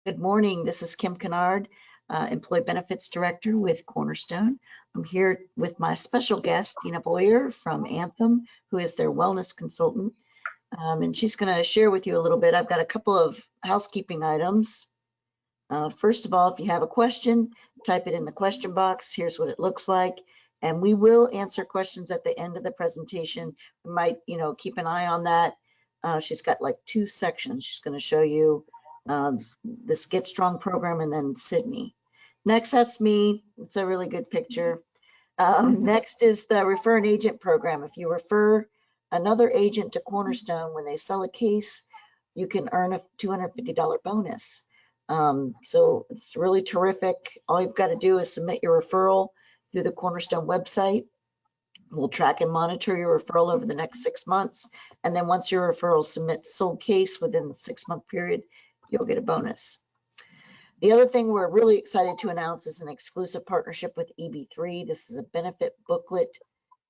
Good morning. This is Kim Kennard, Employee Benefits Director with Cornerstone. I'm here with my special guest, Dina Boyer from Anthem, who is their wellness consultant. And she's going to share with you a little bit. I've got a couple of housekeeping items. First of all, if you have a question, type it in the question box. Here's what it looks like. And we will answer questions at the end of the presentation. We might, keep an eye on that. She's got like 2 sections. She's going to show you this GetStrong program and then Sydney. Next, that's me. It's a really good picture. Next is the Refer an Agent program. If you refer another agent to Cornerstone when they sell a case, you can earn a $250 bonus. So it's really terrific. All you've got to do is submit your referral through the Cornerstone website. We'll track and monitor your referral over the next 6 months. And then once your referral submits sold case within the 6-month period, you'll get a bonus. The other thing we're really excited to announce is an exclusive partnership with EB3. This is a benefit booklet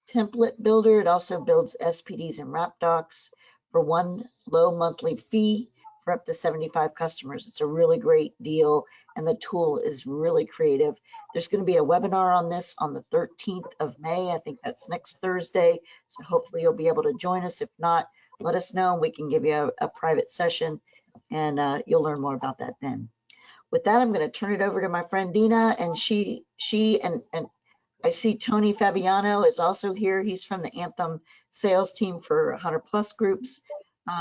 template builder. It also builds SPDs and wrap docs for one low monthly fee for up to 75 customers. It's a really great deal, and the tool is really creative. There's going to be a webinar on this on the 13th of May. I think that's next Thursday. So hopefully you'll be able to join us. If not, let us know. We can give you a private session, and you'll learn more about that then. With that, I'm going to turn it over to my friend Dina, and she and I see Tony Fabiano is also here. He's from the Anthem sales team for 100+ groups.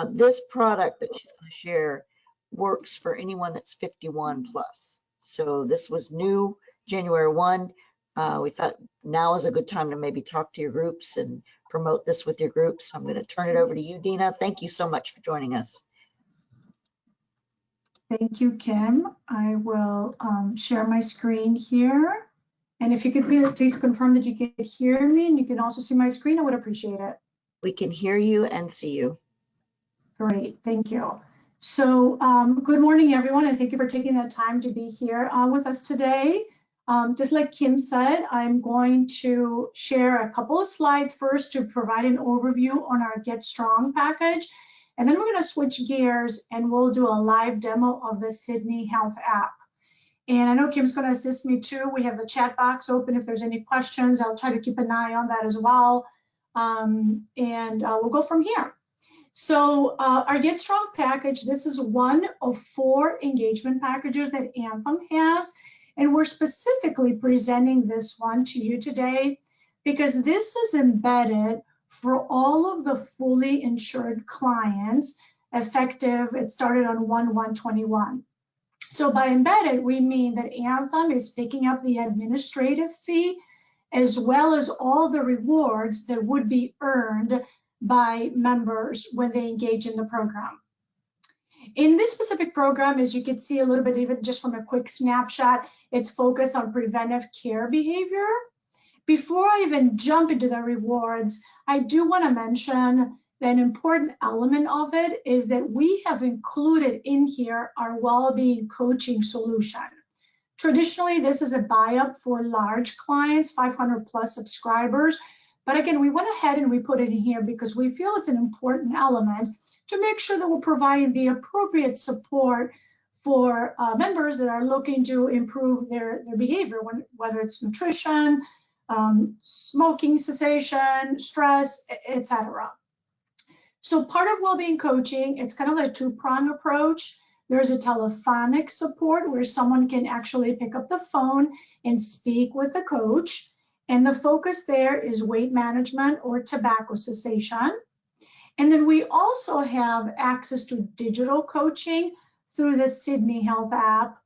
This product that she's going to share works for anyone that's 51+. So this was new January 1. We thought now is a good time to maybe talk to your groups and promote this with your groups. So I'm going to turn it over to you, Dina. Thank you so much for joining us. Thank you, Kim. I will share my screen here. And if you could please confirm that you can hear me and you can also see my screen, I would appreciate it. We can hear you and see you. Great, thank you. So good morning, everyone, and thank you for taking the time to be here with us today. Just like Kim said, I'm going to share a couple of slides first to provide an overview on our GetStrong package. And then we're going to switch gears and we'll do a live demo of the Sydney Health app. And I know Kim's going to assist me too. We have the chat box open. If there's any questions, I'll try to keep an eye on that as well. We'll go from here. So our GetStrong package, this is one of 4 engagement packages that Anthem has. And we're specifically presenting this one to you today because this is embedded for all of the fully insured clients effective. It started on 1/1/21. So by embedded, we mean that Anthem is picking up the administrative fee as well as all the rewards that would be earned by members when they engage in the program. In this specific program, as you can see a little bit, even just from a quick snapshot, it's focused on preventive care behavior. Before I even jump into the rewards, I do want to mention that an important element of it is that we have included in here our well-being coaching solution. Traditionally, this is a buy-up for large clients, 500+ subscribers. But again, we went ahead and we put it in here because we feel it's an important element to make sure that we're providing the appropriate support for members that are looking to improve their behavior, whether it's nutrition, smoking cessation, stress, etc. So part of well-being coaching, it's kind of a 2-pronged approach. There's a telephonic support where someone can actually pick up the phone and speak with a coach. And the focus there is weight management or tobacco cessation. And then we also have access to digital coaching through the Sydney Health app.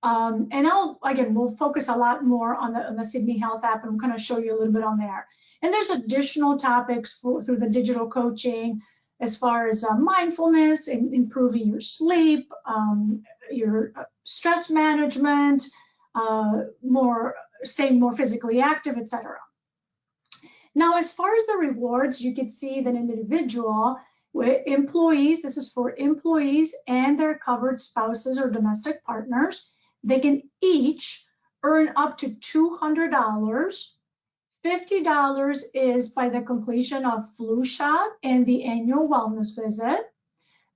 We'll focus a lot more on the Sydney Health app, and I'm going to show you a little bit on there. And there's additional topics through the digital coaching as far as mindfulness and improving your sleep, your stress management, staying more physically active, etc. Now, as far as the rewards, you can see that an individual with employees, this is for employees and their covered spouses or domestic partners, they can each earn up to $200. $50 is by the completion of flu shot and the annual wellness visit.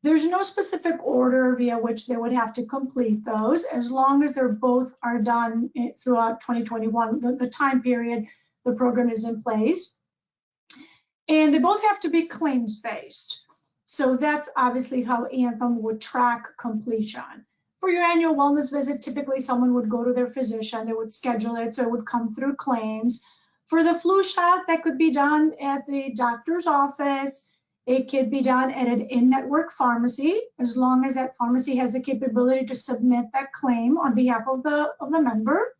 There's no specific order via which they would have to complete those, as long as they're both are done throughout 2021, the time period the program is in place. And they both have to be claims-based. So that's obviously how Anthem would track completion. For your annual wellness visit, typically someone would go to their physician, they would schedule it, so it would come through claims. For the flu shot, that could be done at the doctor's office. It could be done at an in-network pharmacy, as long as that pharmacy has the capability to submit that claim on behalf of the member.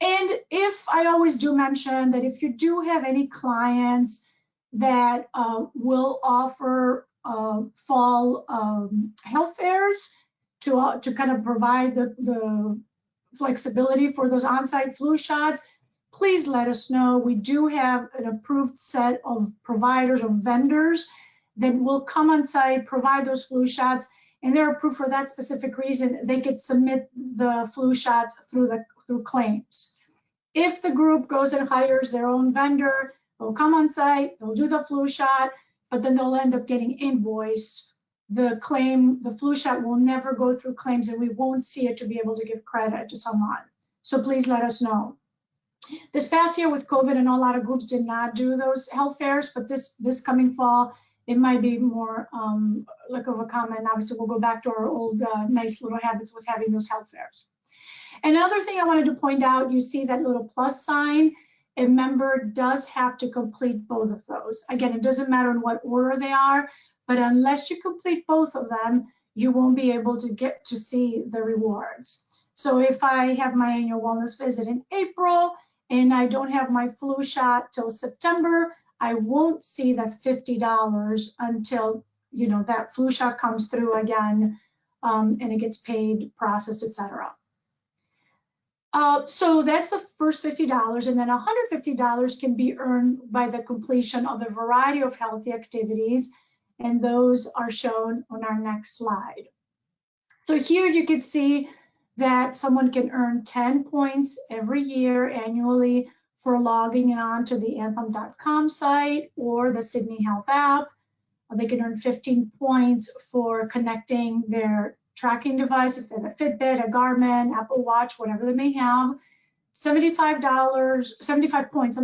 And if I always do mention that if you do have any clients that will offer fall health fairs to kind of provide the flexibility for those on-site flu shots, please let us know. We do have an approved set of providers or vendors that will come on site, provide those flu shots, and they're approved for that specific reason. They could submit the flu shots through claims. If the group goes and hires their own vendor, they'll come on site, they'll do the flu shot, but then they'll end up getting invoiced. The flu shot will never go through claims, and we won't see it to be able to give credit to someone. So please let us know. This past year with COVID, and a lot of groups did not do those health fairs, but this coming fall, it might be more like of a comment. Obviously, we'll go back to our old nice little habits with having those health fairs. Another thing I wanted to point out, you see that little plus sign. A member does have to complete both of those. Again, it doesn't matter in what order they are, but unless you complete both of them, you won't be able to get to see the rewards. So if I have my annual wellness visit in April and I don't have my flu shot till September, I won't see that $50 until that flu shot comes through again, and it gets paid, processed, etc. So that's the first $50, and then $150 can be earned by the completion of a variety of healthy activities, and those are shown on our next slide. So here you can see that someone can earn 10 points every year annually for logging on to the anthem.com site or the Sydney Health app. They can earn 15 points for connecting their tracking device, if they have a Fitbit, a Garmin, Apple Watch, whatever they may have. 75 points,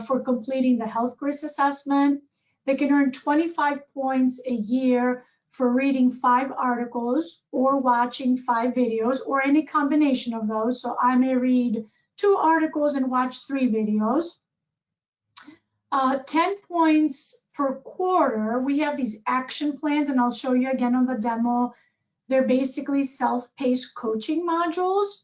for completing the health risk assessment. They can earn 25 points a year for reading 5 articles or watching 5 videos, or any combination of those. So I may read 2 articles and watch 3 videos. 10 points per quarter. We have these action plans, and I'll show you again on the demo. They're basically self-paced coaching modules.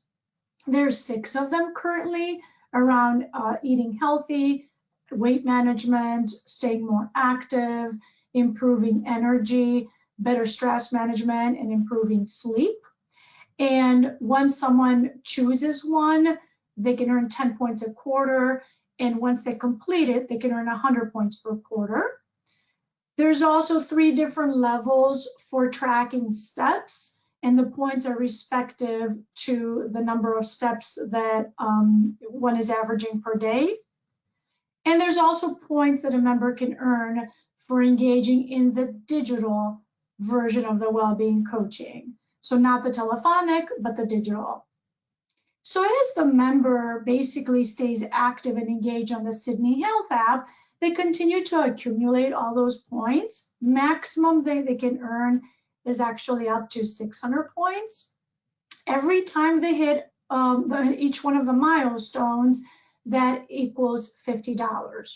There's 6 of them currently around eating healthy, weight management, staying more active, improving energy, better stress management, and improving sleep. And once someone chooses one, they can earn 10 points a quarter. And once they complete it, they can earn 100 points per quarter. There's also 3 different levels for tracking steps, and the points are respective to the number of steps that one is averaging per day. And there's also points that a member can earn for engaging in the digital version of the well-being coaching. So not the telephonic, but the digital. So as the member basically stays active and engaged on the Sydney Health app, they continue to accumulate all those points. Maximum they can earn is actually up to 600 points. Every time they hit each one of the milestones, that equals $50.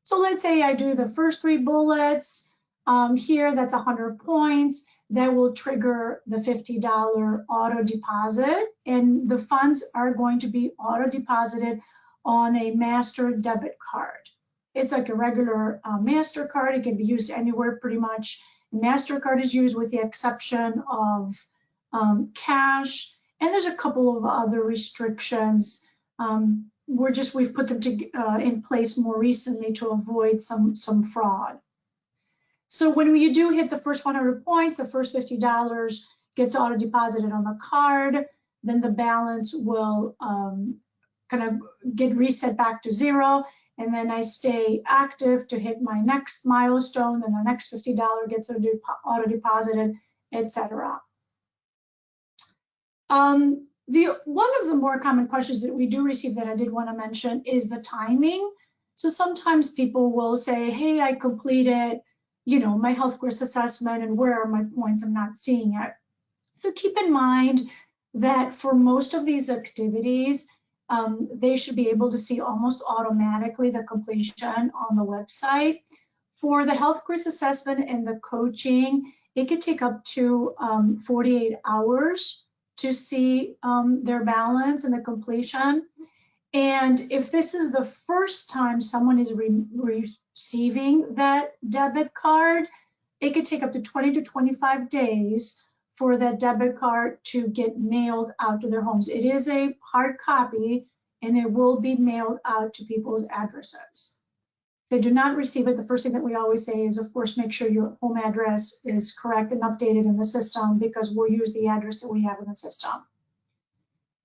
So let's say I do the first 3 bullets. Here, that's 100 points. That will trigger the $50 auto deposit, and the funds are going to be auto deposited on a master debit card. It's like a regular MasterCard. It can be used anywhere pretty much. MasterCard is used with the exception of cash, and there's a couple of other restrictions. We've put them in place more recently to avoid some fraud. So when you do hit the first 100 points, the first $50 gets auto deposited on the card, then the balance will kind of get reset back to 0, and then I stay active to hit my next milestone, and the next $50 gets auto deposited, etc. One of the more common questions that we do receive that I did want to mention is the timing. So sometimes people will say, hey, I completed, my health course assessment, and where are my points? I'm not seeing it. So keep in mind that for most of these activities, they should be able to see almost automatically the completion on the website. For the health course assessment and the coaching, it could take up to 48 hours to see their balance and the completion. And if this is the first time someone is receiving that debit card, it could take up to 20 to 25 days for that debit card to get mailed out to their homes. It is a hard copy, and it will be mailed out to people's addresses. If they do not receive it, the first thing that we always say is, of course, make sure your home address is correct and updated in the system, because we'll use the address that we have in the system.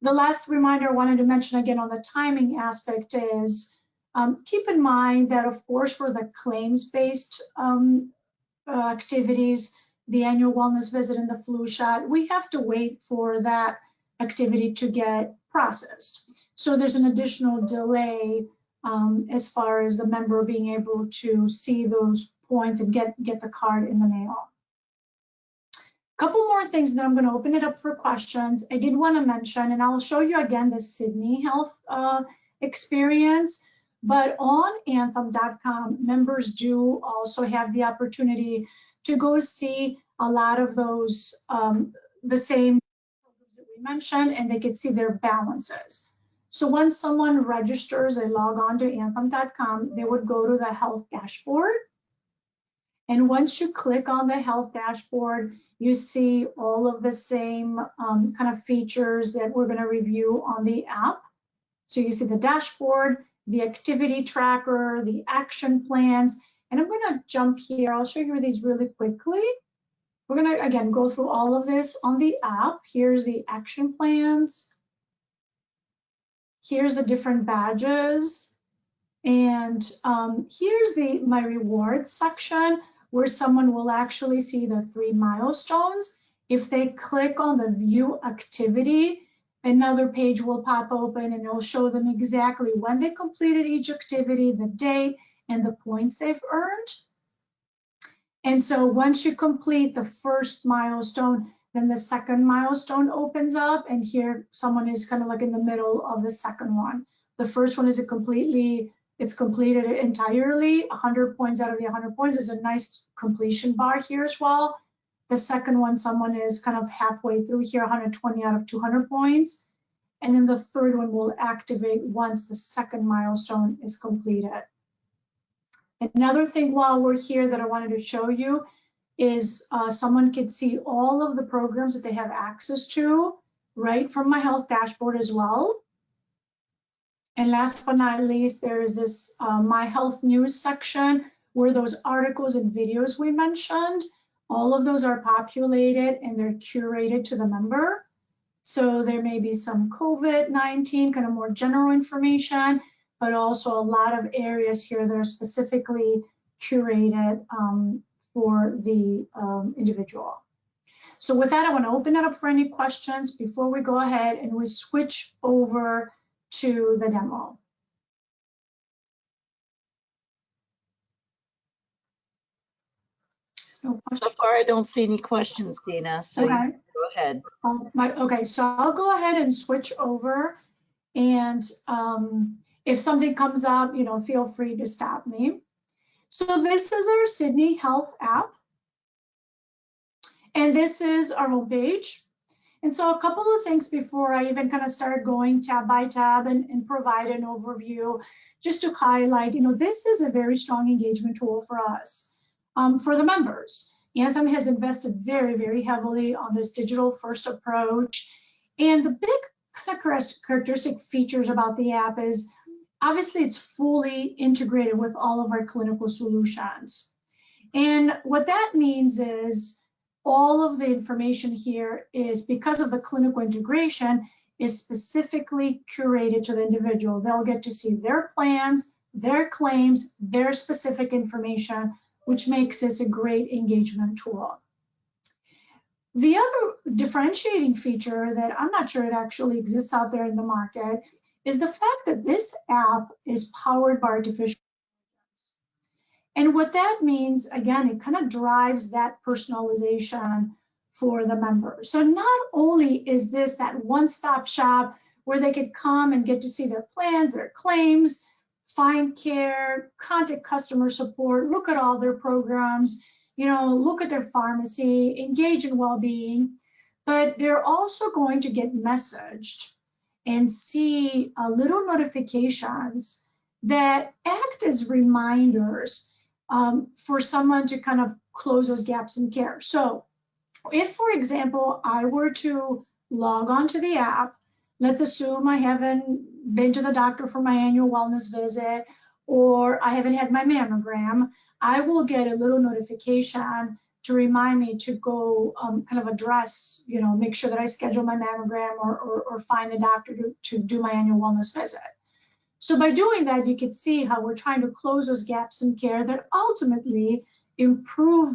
The last reminder I wanted to mention again on the timing aspect is keep in mind that, of course, for the claims-based activities, the annual wellness visit and the flu shot, we have to wait for that activity to get processed. So there's an additional delay as far as the member being able to see those points and get the card in the mail. A couple more things, then I'm going to open it up for questions. I did want to mention, and I'll show you again the Sydney Health experience, but on Anthem.com, members do also have the opportunity to go see a lot of those, the same programs that we mentioned, and they could see their balances. So when someone registers, they log on to Anthem.com, they would go to the health dashboard. And once you click on the health dashboard, you see all of the same kind of features that we're going to review on the app. So you see the dashboard, the activity tracker, the action plans, and I'm going to jump here. I'll show you these really quickly. We're going to, again, go through all of this on the app. Here's the action plans. Here's the different badges. And here's my rewards section, where someone will actually see the 3 milestones. If they click on the view activity, another page will pop open, and it'll show them exactly when they completed each activity, the date, and the points they've earned. And so once you complete the first milestone, then the second milestone opens up, and here someone is kind of like in the middle of the second one. The first one is it's completed entirely. 100 points out of the 100 points is a nice completion bar here as well. The second one, someone is kind of halfway through here, 120 out of 200 points. And then the third one will activate once the second milestone is completed. Another thing while we're here that I wanted to show you is someone could see all of the programs that they have access to right from my health dashboard as well. And last but not least, there is this My Health News section where those articles and videos we mentioned, all of those are populated and they're curated to the member. So there may be some COVID-19 kind of more general information, but also a lot of areas here that are specifically curated for the individual. So with that, I want to open it up for any questions before we go ahead and we switch over to the demo. So far, I don't see any questions, Dina, so okay. You can go ahead. Okay, so I'll go ahead and switch over, and if something comes up, feel free to stop me. So this is our Sydney Health app, and this is our homepage. And so a couple of things before I even kind of start going tab by tab and provide an overview, just to highlight, this is a very strong engagement tool for us, for the members. Anthem has invested very, very heavily on this digital first approach. And the big kind of characteristic features about the app is, obviously, it's fully integrated with all of our clinical solutions. And what that means is, all of the information here is, because of the clinical integration, is specifically curated to the individual. They'll get to see their plans, their claims, their specific information, which makes this a great engagement tool. The other differentiating feature that I'm not sure it actually exists out there in the market is the fact that this app is powered by artificial intelligence. And what that means, again, it kind of drives that personalization for the member. So not only is this that one-stop shop where they could come and get to see their plans, their claims, find care, contact customer support, look at all their programs, look at their pharmacy, engage in well-being, but they're also going to get messaged and see little notifications that act as reminders for someone to kind of close those gaps in care. So if, for example, I were to log onto the app, let's assume I haven't been to the doctor for my annual wellness visit, or I haven't had my mammogram, I will get a little notification to remind me to go kind of address, make sure that I schedule my mammogram or find a doctor to do my annual wellness visit. So by doing that, you can see how we're trying to close those gaps in care that ultimately improve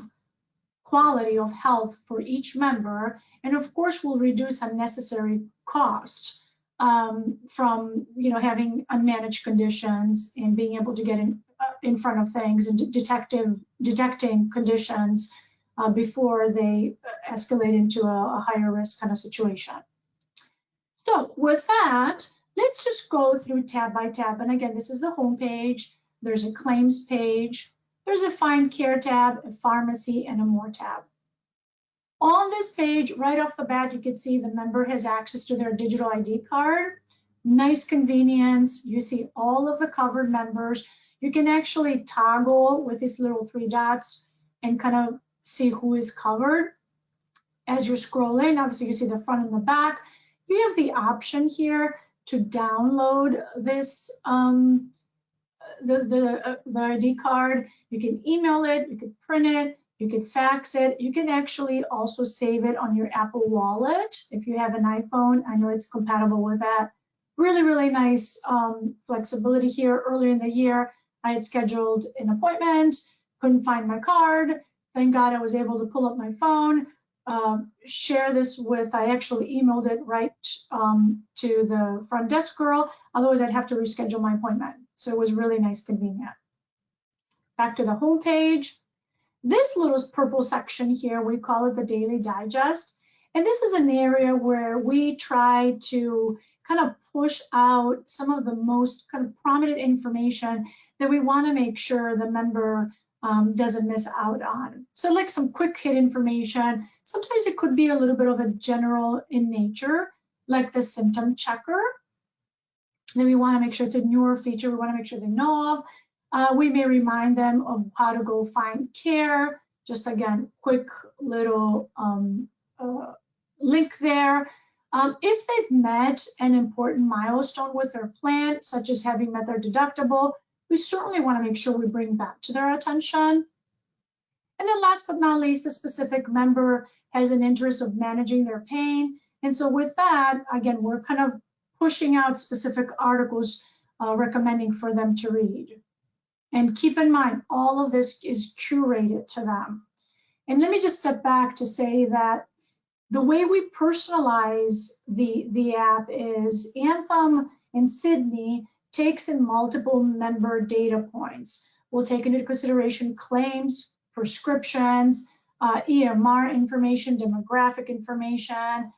quality of health for each member, and of course will reduce unnecessary cost from having unmanaged conditions and being able to get in front of things and detecting conditions before they escalate into a higher risk kind of situation. So with that, let's just go through tab by tab. And again, this is the home page. There's a claims page. There's a find care tab, a pharmacy, and a more tab. On this page, right off the bat, you can see the member has access to their digital ID card. Nice convenience. You see all of the covered members. You can actually toggle with these little 3 dots and kind of see who is covered. As you're scrolling, obviously you see the front and the back. You have the option here to download this the ID card. You can email it, you can print it, you can fax it. You can actually also save it on your Apple Wallet if you have an iPhone. I know it's compatible with that. Really, really nice flexibility here. Earlier in the year, I had scheduled an appointment, couldn't find my card. Thank God I was able to pull up my phone, share this with, I actually emailed it right to the front desk girl. Otherwise, I'd have to reschedule my appointment. So it was really nice, convenient. Back to the home page. This little purple section here, we call it the Daily Digest. And this is an area where we try to kind of push out some of the most kind of prominent information that we want to make sure the member doesn't miss out on. So like some quick hit information. Sometimes it could be a little bit of a general in nature, like the symptom checker. Then we want to make sure it's a newer feature we want to make sure they know of. We may remind them of how to go find care. Just again, quick little link there. If they've met an important milestone with their plan, such as having met their deductible, we certainly want to make sure we bring that to their attention. And then last but not least, the specific member has an interest of managing their pain. And so with that, again, we're kind of pushing out specific articles recommending for them to read. And keep in mind, all of this is curated to them. And let me just step back to say that the way we personalize the app is Anthem and Sydney takes in multiple member data points. We'll take into consideration claims, prescriptions, EMR information, demographic information,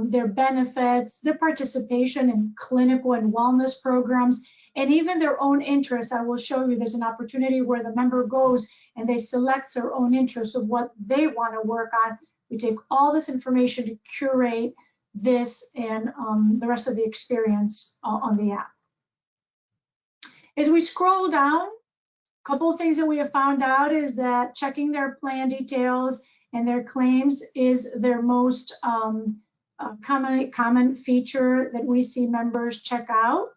their benefits, their participation in clinical and wellness programs, and even their own interests. I will show you there's an opportunity where the member goes and they select their own interests of what they want to work on. We take all this information to curate this and the rest of the experience on the app. As we scroll down, a couple of things that we have found out is that checking their plan details and their claims is their most common feature that we see members check out.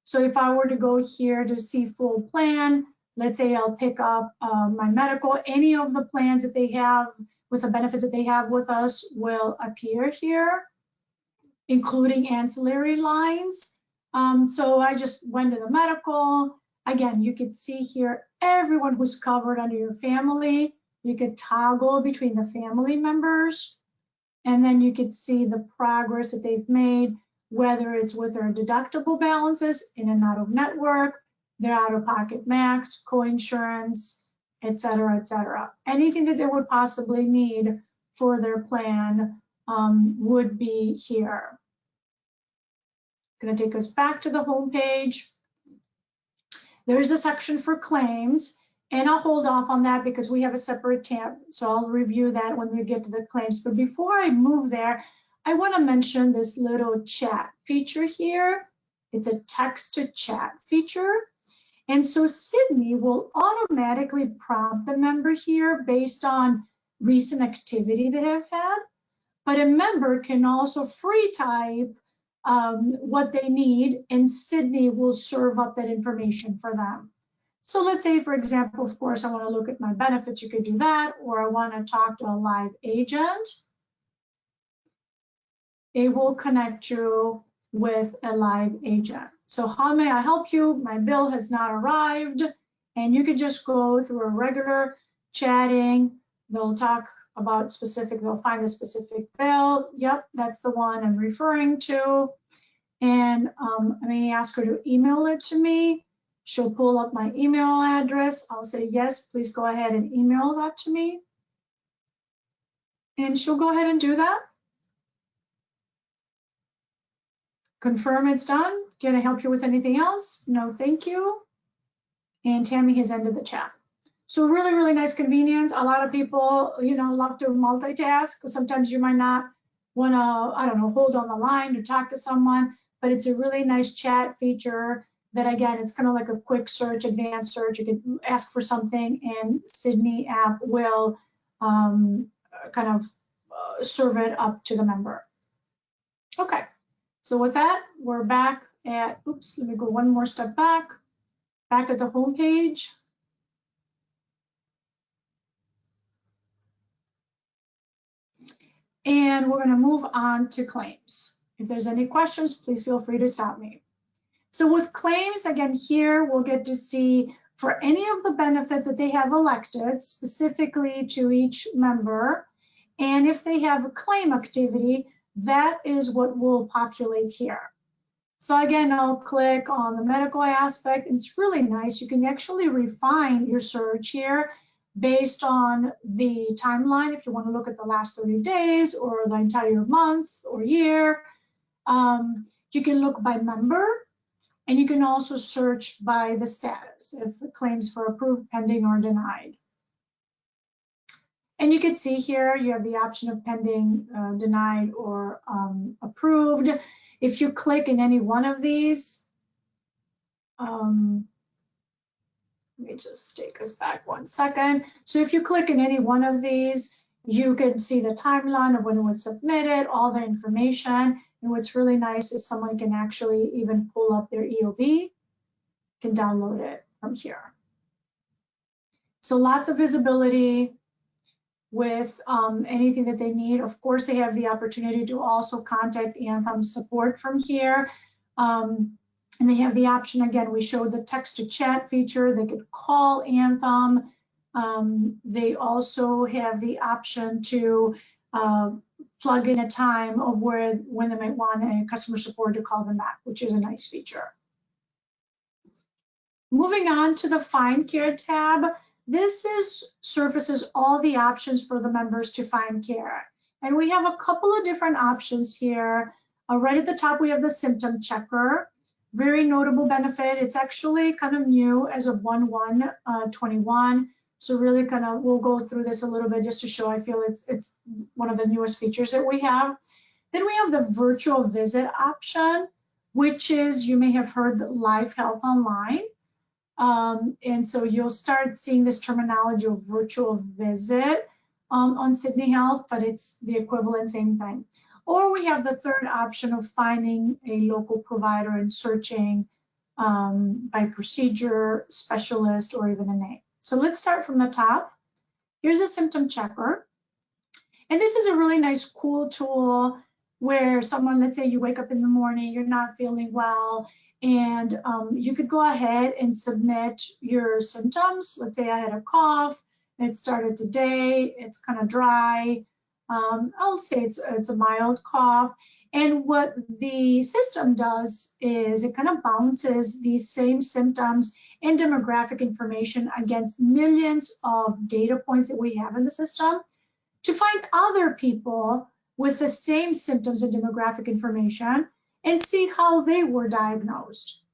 So if I were to go here to see full plan, let's say I'll pick up my medical, any of the plans that they have with the benefits that they have with us will appear here, including ancillary lines. So I just went to the medical, again, you could see here everyone who's covered under your family. You could toggle between the family members, and then you could see the progress that they've made, whether it's with their deductible balances, in and out of network, their out-of-pocket max, co-insurance, et cetera, et cetera. Anything that they would possibly need for their plan would be here. Going to take us back to the home page. There's a section for claims, and I'll hold off on that because we have a separate tab, so I'll review that when we get to the claims. But before I move there, I want to mention this little chat feature here. It's a text-to-chat feature. And so Sydney will automatically prompt the member here based on recent activity that I've had. But a member can also free type what they need, and Sydney will serve up that information for them. So let's say, for example, of course, I want to look at my benefits, you could do that, or I want to talk to a live agent. It will connect you with a live agent. So how may I help you? My bill has not arrived, and you could just go through a regular chatting. They'll talk about specific, they'll find the specific bill. Yep, that's the one I'm referring to. And I may ask her to email it to me. She'll pull up my email address. I'll say, yes, please go ahead and email that to me. And she'll go ahead and do that. Confirm it's done. Can I help you with anything else? No, thank you. And Tammy has ended the chat. So really, really nice convenience. A lot of people, love to multitask. Sometimes you might not want to, I don't know, hold on the line to talk to someone, but it's a really nice chat feature that, again, it's kind of like a quick search, advanced search. You can ask for something and Sydney app will kind of serve it up to the member. Okay. So with that, we're back at, oops, let me go one more step back at the home page. And we're going to move on to claims. If there's any questions, please feel free to stop me. So with claims, again, here we'll get to see for any of the benefits that they have elected, specifically to each member, and if they have a claim activity, that is what will populate here. So again, I'll click on the medical aspect, and it's really nice. You can actually refine your search here based on the timeline. If you want to look at the last 30 days or the entire month or year, you can look by member, and you can also search by the status, if the claims for approved, pending, or denied. And you can see here, you have the option of pending, denied, or approved. If you click in any one of these, let me just take us back 1 second. So if you click in any one of these, you can see the timeline of when it was submitted, all the information. And what's really nice is someone can actually even pull up their EOB, can download it from here. So lots of visibility with anything that they need. Of course, they have the opportunity to also contact Anthem support from here. And they have the option, again, we showed the text to chat feature. They could call Anthem. They also have the option to plug in a time of when they might want a customer support to call them back, which is a nice feature. Moving on to the Find Care tab. This surfaces all the options for the members to find care. And we have a couple of different options here. Right at the top, we have the symptom checker. Very notable benefit. It's actually kind of new as of 1/1/21. So really kind of, we'll go through this a little bit just to show, I feel it's one of the newest features that we have. Then we have the virtual visit option, which is, you may have heard, Live Health Online. And so you'll start seeing this terminology of virtual visit on Sydney Health, but it's the equivalent, same thing. Or we have the third option of finding a local provider and searching by procedure, specialist, or even a name. So let's start from the top. Here's a symptom checker. And this is a really nice, cool tool where someone, let's say you wake up in the morning, you're not feeling well, and you could go ahead and submit your symptoms. Let's say I had a cough, it started today, it's kind of dry. I'll say it's a mild cough. And what the system does is it kind of bounces these same symptoms and demographic information against millions of data points that we have in the system to find other people with the same symptoms and demographic information and see how they were diagnosed.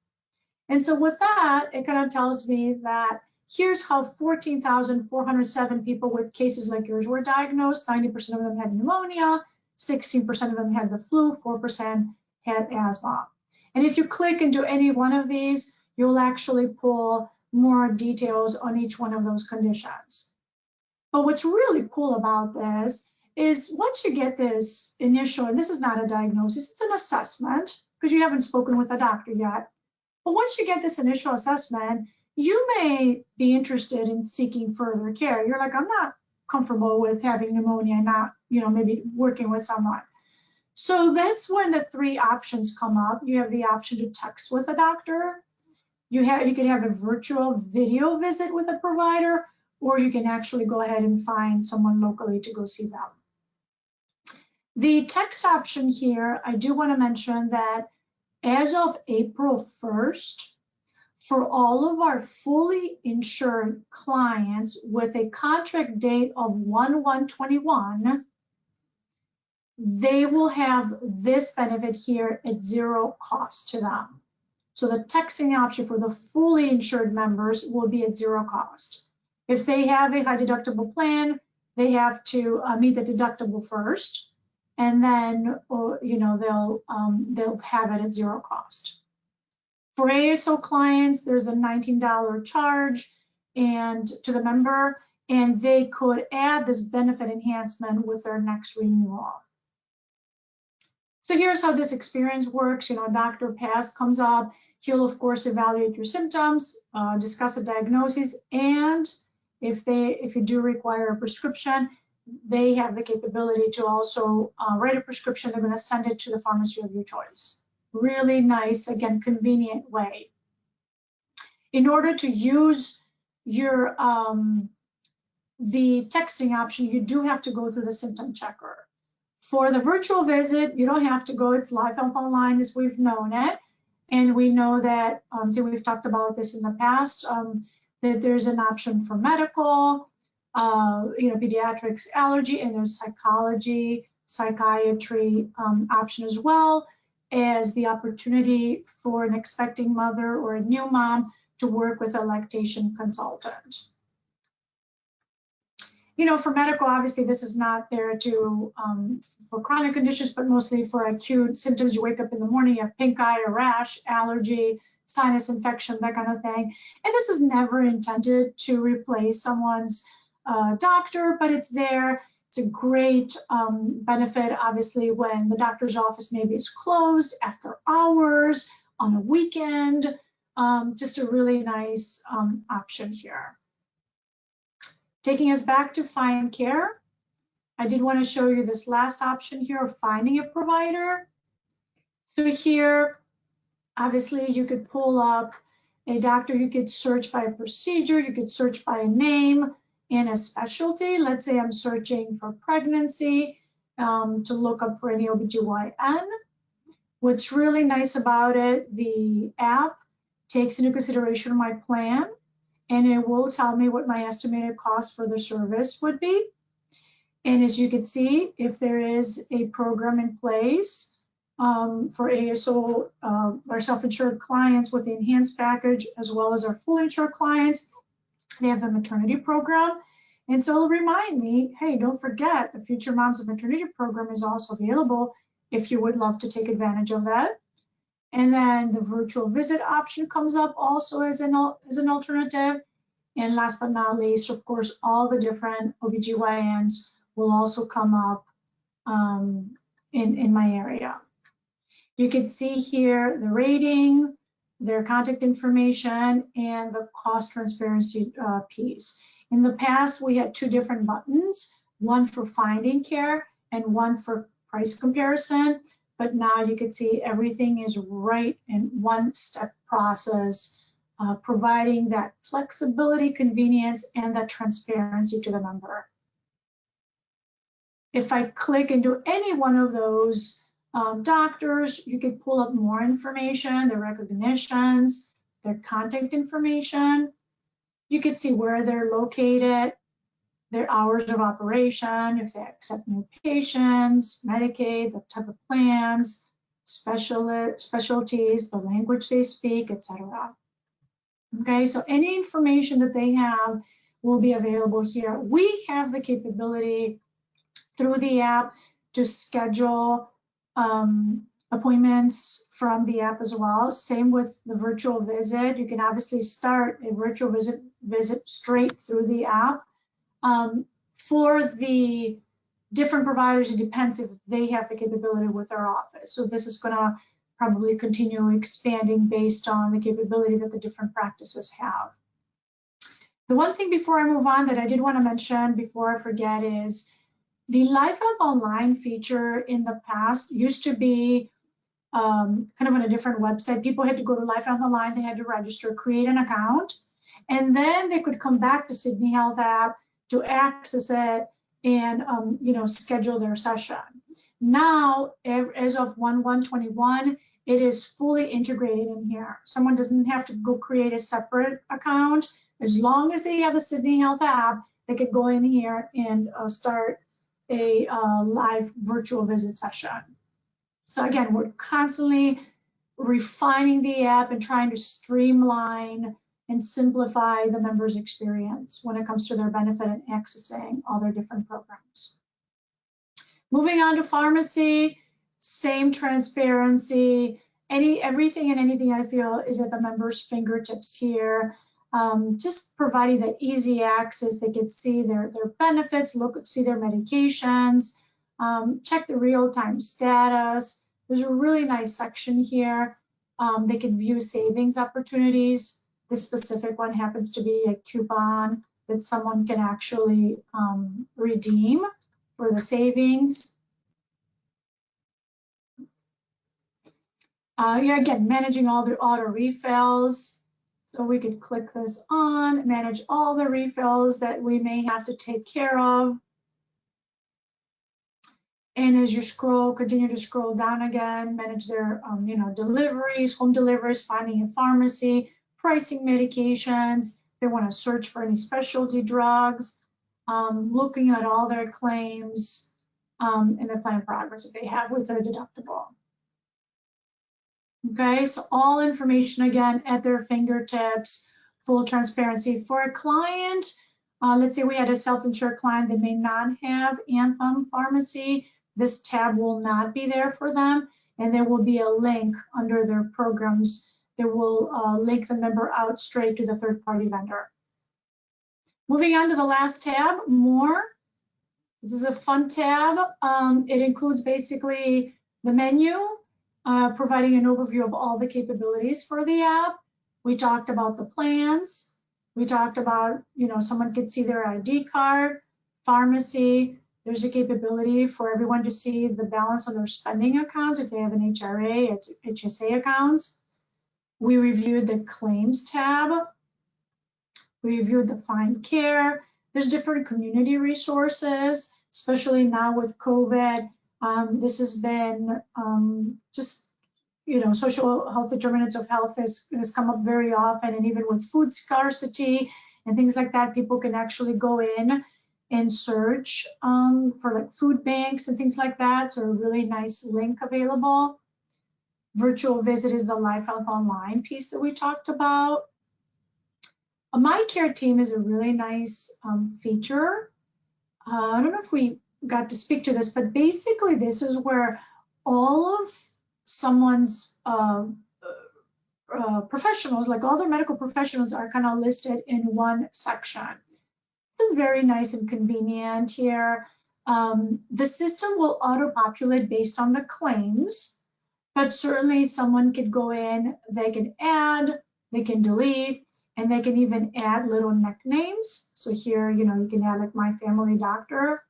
And so with that, it kind of tells me that here's how 14,407 people with cases like yours were diagnosed. 90% of them had pneumonia, 16% of them had the flu, 4% had asthma. And if you click into any one of these, you'll actually pull more details on each one of those conditions. But what's really cool about this is once you get this initial, and this is not a diagnosis, it's an assessment because you haven't spoken with a doctor yet. But once you get this initial assessment, you may be interested in seeking further care. You're like, I'm not comfortable with having pneumonia and not, maybe working with someone. So that's when the three options come up. You have the option to text with a doctor. You could have a virtual video visit with a provider, or you can actually go ahead and find someone locally to go see them. The text option here, I do want to mention that as of April 1st, for all of our fully insured clients with a contract date of 1/1/21, they will have this benefit here at zero cost to them. So the texting option for the fully insured members will be at zero cost. If they have a high deductible plan, they have to meet the deductible first, and then they'll have it at zero cost. For ASO clients, there's a $19 charge to the member, and they could add this benefit enhancement with their next renewal. So here's how this experience works. Dr. Paz comes up. He'll, of course, evaluate your symptoms, discuss a diagnosis, and if you do require a prescription, they have the capability to also write a prescription. They're going to send it to the pharmacy of your choice. Really nice, again, convenient way. In order to use your the texting option, you do have to go through the symptom checker. For the virtual visit, you don't have to go. It's Live Health Online as we've known it. And we know that, we've talked about this in the past, that there's an option for medical, pediatrics, allergy, and there's psychology, psychiatry option as well as the opportunity for an expecting mother or a new mom to work with a lactation consultant. For medical, obviously, this is not there for chronic conditions, but mostly for acute symptoms. You wake up in the morning, you have pink eye, a rash, allergy, sinus infection, that kind of thing. And this is never intended to replace someone's doctor, but it's there. It's a great benefit, obviously, when the doctor's office maybe is closed after hours, on a weekend. Just a really nice option here. Taking us back to Find Care, I did want to show you this last option here of finding a provider. So here, obviously, you could pull up a doctor. You could search by a procedure. You could search by a name and a specialty. Let's say I'm searching for pregnancy to look up for any OBGYN. What's really nice about it, the app takes into consideration my plan, and it will tell me what my estimated cost for the service would be. And as you can see, if there is a program in place for ASO, our self-insured clients with the enhanced package, as well as our full insured clients, they have the maternity program. And so it'll remind me, hey, don't forget the Future Moms of Maternity program is also available if you would love to take advantage of that. And then the virtual visit option comes up also as an alternative. And last but not least, of course, all the different OBGYNs will also come up in my area. You can see here the rating, their contact information, and the cost transparency piece. In the past, we had two different buttons, one for finding care and one for price comparison, but now you can see everything is right in one-step process, providing that flexibility, convenience, and that transparency to the member. If I click into any one of those doctors, you can pull up more information, their recognitions, their contact information. You can see where they're located, their hours of operation, if they accept new patients, Medicaid, the type of plans, specialties, the language they speak, etc. Okay, so any information that they have will be available here. We have the capability through the app to schedule appointments from the app as well. Same with the virtual visit. You can obviously start a virtual visit straight through the app. For the different providers, it depends if they have the capability with our office. So this is going to probably continue expanding based on the capability that the different practices have. The one thing before I move on that I did want to mention before I forget is the Life Health Online feature in the past used to be kind of on a different website. People had to go to Life Health Online, they had to register, create an account, and then they could come back to Sydney Health app to access it and schedule their session. Now, as of 1/1/21, it is fully integrated in here. Someone doesn't have to go create a separate account. As long as they have the Sydney Health app, they could go in here and start a live virtual visit session. So again, we're constantly refining the app and trying to streamline and simplify the member's experience when it comes to their benefit and accessing all their different programs. Moving on to pharmacy, same transparency. Everything and anything I feel is at the member's fingertips here. Just providing that easy access. They can see their benefits, see their medications, check the real-time status. There's a really nice section here. They can view savings opportunities. This specific one happens to be a coupon that someone can actually redeem for the savings. Again, managing all the auto refills. So we could click this on, manage all the refills that we may have to take care of. And as you continue to scroll down again, manage their deliveries, home deliveries, finding a pharmacy, pricing medications. They want to search for any specialty drugs, looking at all their claims and the plan progress that they have with their deductible. Okay, so all information again at their fingertips, full transparency. For a client, let's say we had a self-insured client that may not have Anthem Pharmacy, this tab will not be there for them, and there will be a link under their programs that will link the member out straight to the third-party vendor. Moving on to the last tab, more. This is a fun tab. It includes basically the menu, providing an overview of all the capabilities for the app. We talked about the plans. We talked about, someone could see their ID card, pharmacy. There's a capability for everyone to see the balance on their spending accounts if they have an HRA, it's HSA accounts. We reviewed the claims tab. We reviewed the find care. There's different community resources, especially now with COVID. This has been social health determinants of health has come up very often, and even with food scarcity and things like that, people can actually go in and search for like food banks and things like that. So a really nice link available. Virtual visit is the Life Health Online piece that we talked about. A My Care team is a really nice feature. I don't know if we got to speak to this, but basically this is where all of someone's professionals, like all their medical professionals, are kind of listed in one section. This is very nice and convenient here. The system will auto-populate based on the claims, but certainly someone could go in, they can add, they can delete, and they can even add little nicknames. So here, you can add like My Family Doctor.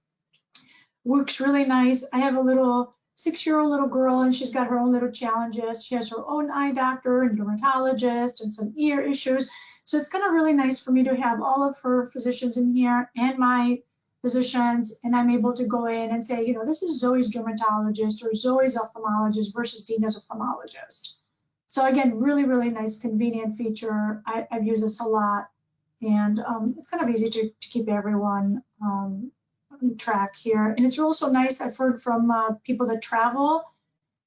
Works really nice. I have a little 6-year-old little girl, and she's got her own little challenges. She has her own eye doctor and dermatologist and some ear issues. So it's kind of really nice for me to have all of her physicians in here and my physicians, and I'm able to go in and say, you know, this is Zoe's dermatologist or Zoe's ophthalmologist versus Dina's ophthalmologist. So again, really, really nice, convenient feature. I've used this a lot, and it's kind of easy to keep everyone on track here. And it's also nice, I've heard from people that travel,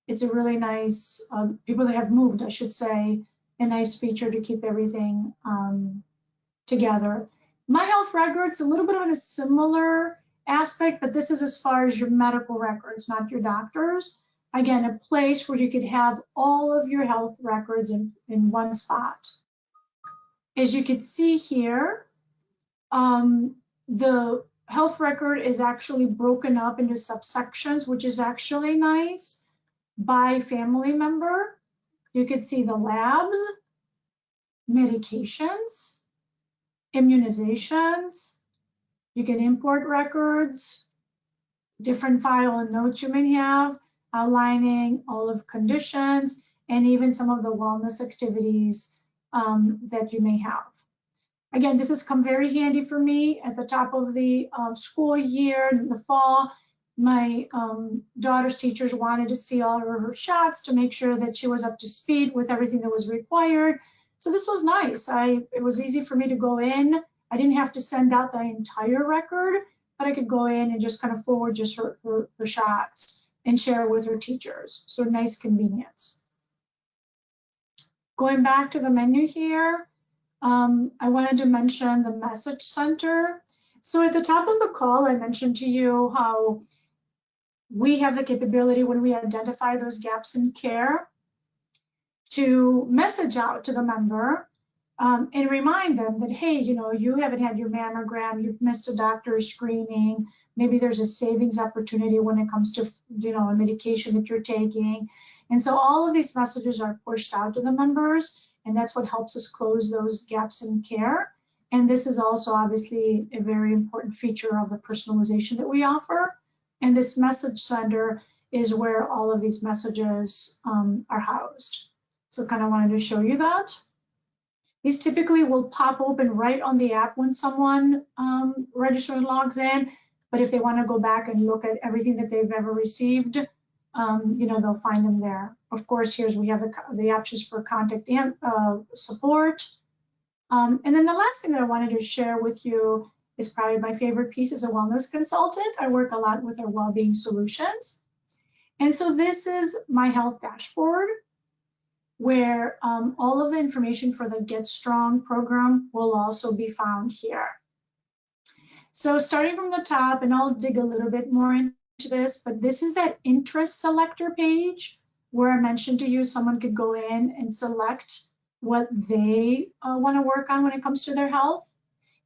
it's a really nice, people that have moved, I should say, a nice feature to keep everything together. My health records, a little bit of a similar aspect, but this is as far as your medical records, not your doctors. Again, a place where you could have all of your health records in one spot. As you can see here, the health record is actually broken up into subsections, which is actually nice, by family member. You could see the labs, medications, immunizations. You can import records, different file and notes you may have, outlining all of conditions, and even some of the wellness activities that you may have. Again, this has come very handy for me at the top of the school year, in the fall. My daughter's teachers wanted to see all of her shots to make sure that she was up to speed with everything that was required. So this was nice. It was easy for me to go in. I didn't have to send out the entire record, but I could go in and just kind of forward just her shots and share with her teachers. So nice convenience. Going back to the menu here, I wanted to mention the message center. So at the top of the call, I mentioned to you how we have the capability when we identify those gaps in care to message out to the member and remind them that, hey, you know, you haven't had your mammogram, you've missed a doctor's screening, maybe there's a savings opportunity when it comes to, you know, a medication that you're taking. And so all of these messages are pushed out to the members, and that's what helps us close those gaps in care. And this is also obviously a very important feature of the personalization that we offer. And this message center is where all of these messages are housed. So kind of wanted to show you that. These typically will pop open right on the app when someone registers and logs in. But if they want to go back and look at everything that they've ever received, you know, they'll find them there. Of course, we have the options for contact and support. And then the last thing that I wanted to share with you is probably my favorite piece as a wellness consultant. I work a lot with our well-being solutions. And so this is my health dashboard, where all of the information for the GetStrong program will also be found here. So starting from the top, and I'll dig a little bit more into this, but this is that interest selector page where I mentioned to you someone could go in and select what they want to work on when it comes to their health.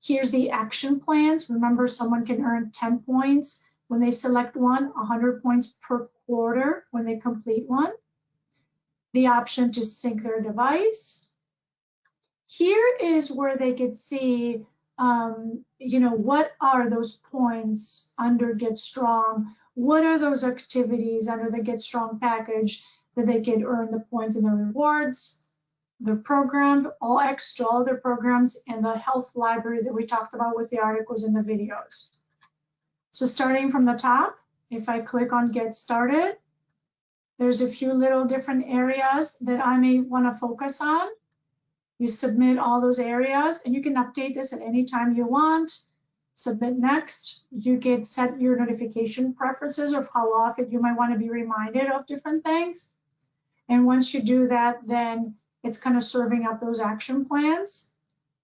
Here's the action plans. Remember, someone can earn 10 points when they select one, 100 points per quarter when they complete one. The option to sync their device. Here is where they could see, you know, what are those points under GetStrong? What are those activities under the GetStrong package that they could earn the points and the rewards? The program, all access to all their programs, and the health library that we talked about with the articles and the videos. So starting from the top, if I click on Get Started, there's a few little different areas that I may want to focus on. You submit all those areas, and you can update this at any time you want. Submit next. You can set your notification preferences of how often you might want to be reminded of different things. And once you do that, then it's kind of serving up those action plans.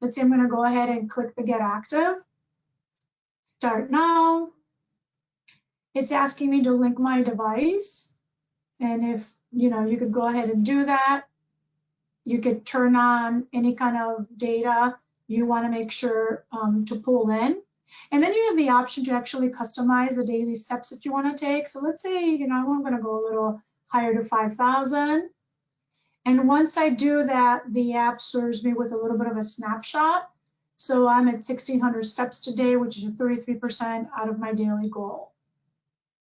Let's say I'm going to go ahead and click the Get Active. Start now. It's asking me to link my device. And if, you know, you could go ahead and do that. You could turn on any kind of data you want to make sure to pull in. And then you have the option to actually customize the daily steps that you want to take. So let's say, you know, I'm going to go a little higher to 5,000. And once I do that, the app serves me with a little bit of a snapshot. So I'm at 1,600 steps today, which is a 33% out of my daily goal.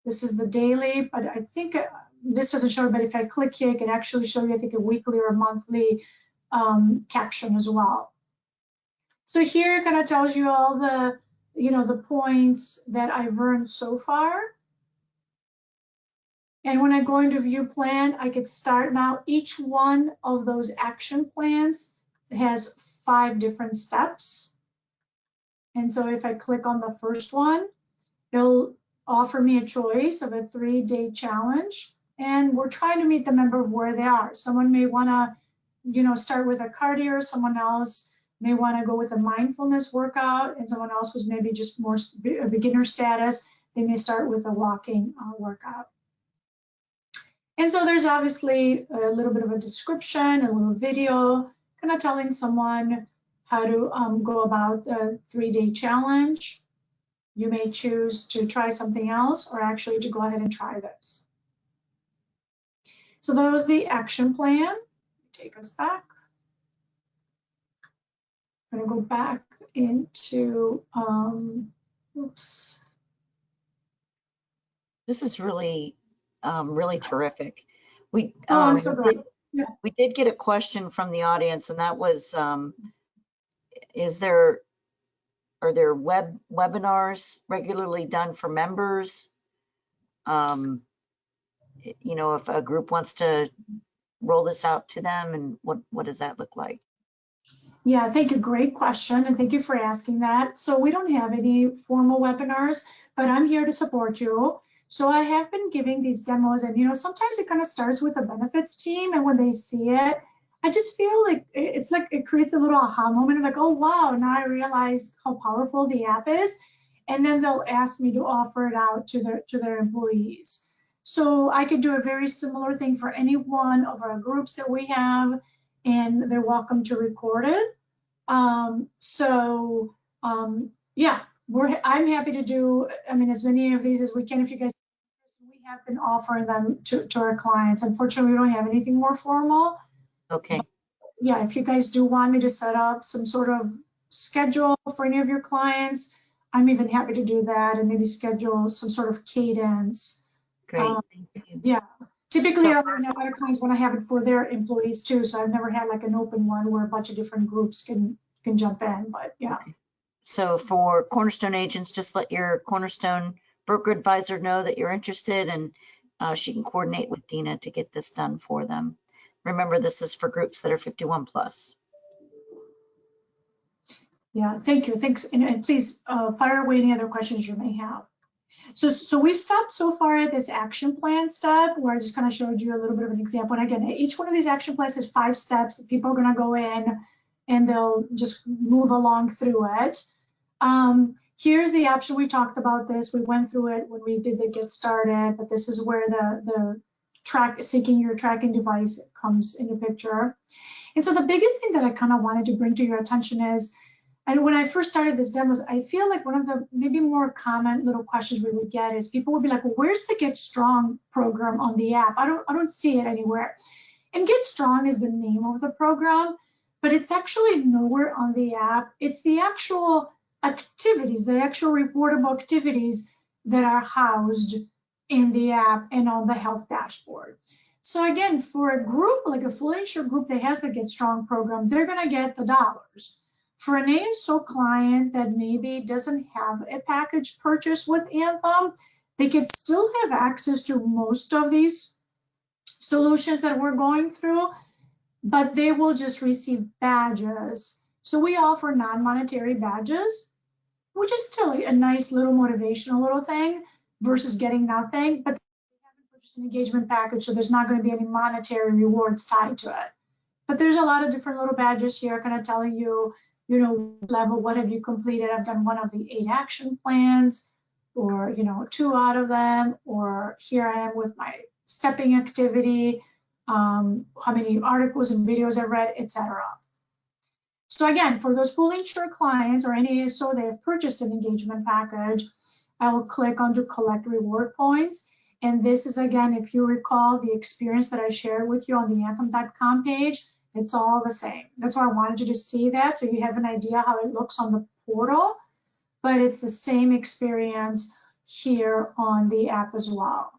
This is the daily, but I think this doesn't show, but if I click here, it can actually show you, I think, a weekly or monthly caption as well. So here it kind of tells you all the, the points that I've earned so far. And when I go into view plan, I could start now. Each one of those action plans has 5 different steps. And so if I click on the first one, it'll offer me a choice of a 3-day challenge. And we're trying to meet the member of where they are. Someone may want to, start with a cardio, someone else may want to go with a mindfulness workout, and someone else was maybe just more a beginner status. They may start with a walking workout. And so there's obviously a little bit of a description, a little video, kind of telling someone how to go about the 3-day challenge. You may choose to try something else or actually to go ahead and try this. So that was the action plan. Take us back. I'm going to go back into, oops. This is really, really terrific. We, I'm so glad. Yeah. We did get a question from the audience, and that was, are there webinars regularly done for members? If a group wants to roll this out to them, and what does that look like? Yeah, thank you. Great question, and thank you for asking that. So we don't have any formal webinars, but I'm here to support you. So I have been giving these demos, and sometimes it kind of starts with a benefits team, and when they see it, I just feel like it's like it creates a little aha moment of like, oh wow, now I realize how powerful the app is, and then they'll ask me to offer it out to their employees. So I could do a very similar thing for any one of our groups that we have, and they're welcome to record it. Yeah, I'm happy to do, as many of these as we can. If you guys, we have been offering them to our clients. Unfortunately, we don't have anything more formal. Okay. But yeah, if you guys do want me to set up some sort of schedule for any of your clients, I'm even happy to do that, and maybe schedule some sort of cadence. Great. Thank you. Yeah. Typically, other clients want to have it for their employees too. So I've never had like an open one where a bunch of different groups can jump in, but yeah. Okay. So for Cornerstone agents, just let your Cornerstone broker advisor know that you're interested, and she can coordinate with Dina to get this done for them. Remember, this is for groups that are 51 plus. Yeah, thank you. Thanks. And please fire away any other questions you may have. So we've stopped so far at this action plan step, where I just kind of showed you a little bit of an example. And again, each one of these action plans has 5 steps that people are going to go in and they'll just move along through it. Here's the option. We talked about this. We went through it when we did the get started, but this is where the syncing your tracking device comes into picture. And so the biggest thing that I kind of wanted to bring to your attention is, and when I first started this demos, I feel like one of the maybe more common little questions we would get is people would be like, well, where's the GetStrong program on the app? I don't see it anywhere. And GetStrong is the name of the program, but it's actually nowhere on the app. It's the actual activities, the actual reportable activities that are housed in the app and on the health dashboard. So again, for a group, like a fully insured group that has the GetStrong program, they're gonna get the dollars. For an ASO client that maybe doesn't have a package purchase with Anthem, they could still have access to most of these solutions that we're going through, but they will just receive badges. So we offer non-monetary badges, which is still a nice little motivational little thing versus getting nothing, but they haven't purchased an engagement package, so there's not going to be any monetary rewards tied to it. But there's a lot of different little badges here kind of telling you, level, what have you completed? I've done one of the 8 action plans, or, 2 out of them, or here I am with my stepping activity, how many articles and videos I read, etc. So again, for those fully insured clients or any ASO they have purchased an engagement package, I will click on to collect reward points. And this is, again, if you recall the experience that I shared with you on the anthem.com page, it's all the same. That's why I wanted you to see that, so you have an idea how it looks on the portal, but it's the same experience here on the app as well.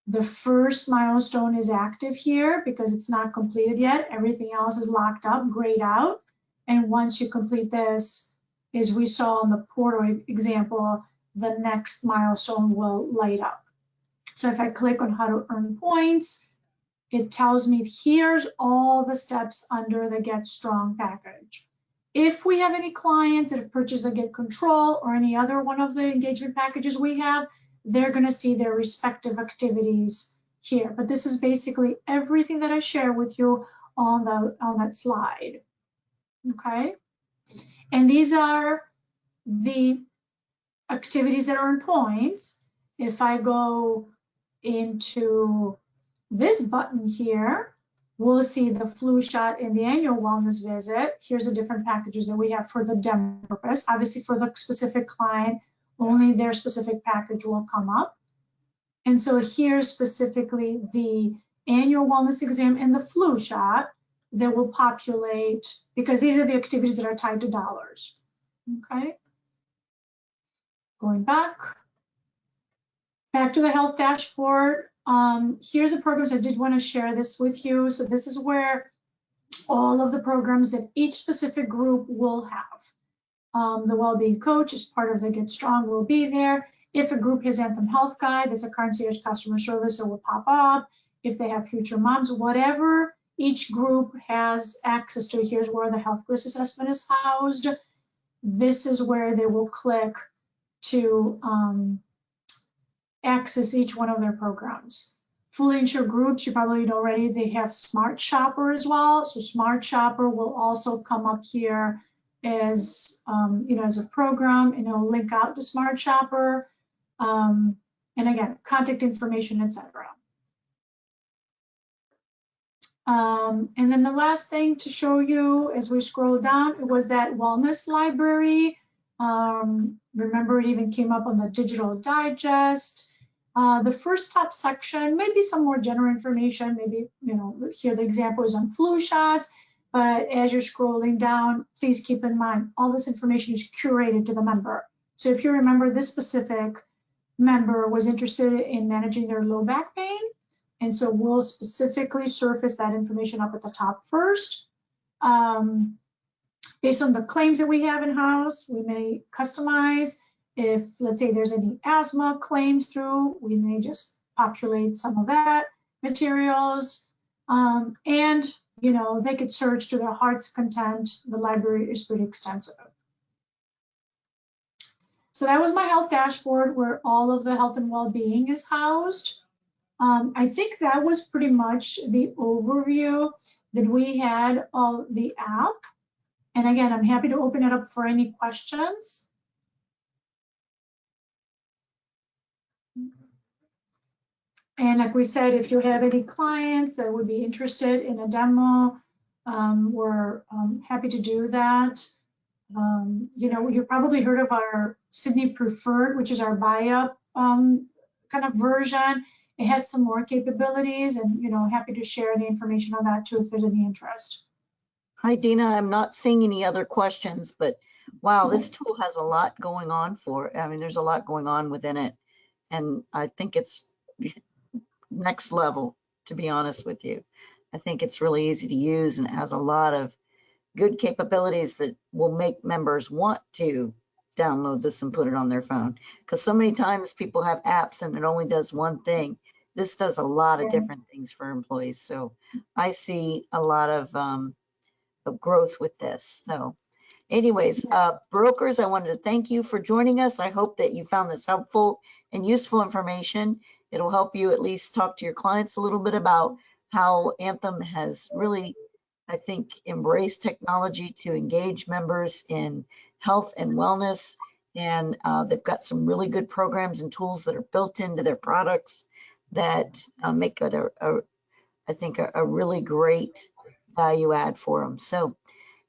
The first milestone is active here because it's not completed yet. Everything else is locked up, grayed out. And once you complete this, as we saw in the portal example, the next milestone will light up. So if I click on how to earn points, it tells me here's all the steps under the GetStrong package. If we have any clients that have purchased the Get Control or any other one of the engagement packages we have, they're going to see their respective activities here. But this is basically everything that I share with you on that slide. Okay, and these are the activities that earn points. If I go into this button here, we'll see the flu shot and the annual wellness visit. Here's the different packages that we have for the demo purpose. Obviously, for the specific client, only their specific package will come up. And so here's specifically the annual wellness exam and the flu shot that will populate, because these are the activities that are tied to dollars. Okay. Going back to the health dashboard. Here's the programs. I did want to share this with you. So this is where all of the programs that each specific group will have. The Wellbeing Coach is part of the GetStrong will be there. If a group has Anthem Health Guide, there's a concierge customer service that will pop up. If they have Future Moms, whatever each group has access to, here's where the health risk assessment is housed. This is where they will click to access each one of their programs. Fully insured groups, you probably know already, they have Smart Shopper as well. So Smart Shopper will also come up here as as a program, and it'll link out to Smart Shopper. And again, contact information, etc. And then the last thing to show you as we scroll down was that wellness library. Remember, it even came up on the digital digest. The first top section, maybe some more general information, maybe, here the example is on flu shots, but as you're scrolling down, please keep in mind, all this information is curated to the member. So if you remember, this specific member was interested in managing their low back pain, and so we'll specifically surface that information up at the top first. Based on the claims that we have in-house, we may customize. If, let's say, there's any asthma claims through, we may just populate some of that materials. And, they could search to their heart's content. The library is pretty extensive. So that was my health dashboard where all of the health and well-being is housed. I think that was pretty much the overview that we had of the app. And again, I'm happy to open it up for any questions. And like we said, if you have any clients that would be interested in a demo, we're happy to do that. You've probably heard of our Sydney Preferred, which is our buy-up kind of version. It has some more capabilities, and happy to share any information on that too if there's any interest. Hi, Dina. I'm not seeing any other questions, but wow, this tool has a lot going on there's a lot going on within it. And I think it's next level, to be honest with you. I think it's really easy to use, and it has a lot of good capabilities that will make members want to download this and put it on their phone. Because so many times people have apps and it only does one thing. This does a lot of different things for employees. So I see a lot of growth with this. So anyways, brokers, I wanted to thank you for joining us. I hope that you found this helpful and useful information. It'll help you at least talk to your clients a little bit about how Anthem has really, I think, embraced technology to engage members in health and wellness. And they've got some really good programs and tools that are built into their products that make it, I think, a really great value add for them. So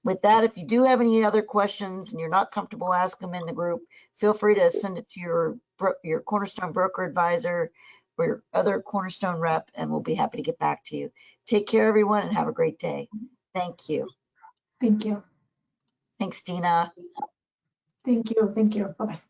with that, if you do have any other questions and you're not comfortable asking them in the group, feel free to send it to your Cornerstone broker advisor or your other Cornerstone rep, and we'll be happy to get back to you. Take care, everyone, and have a great day. Thank you. Thank you. Thanks, Dina. Thank you. Thank you. Bye-bye.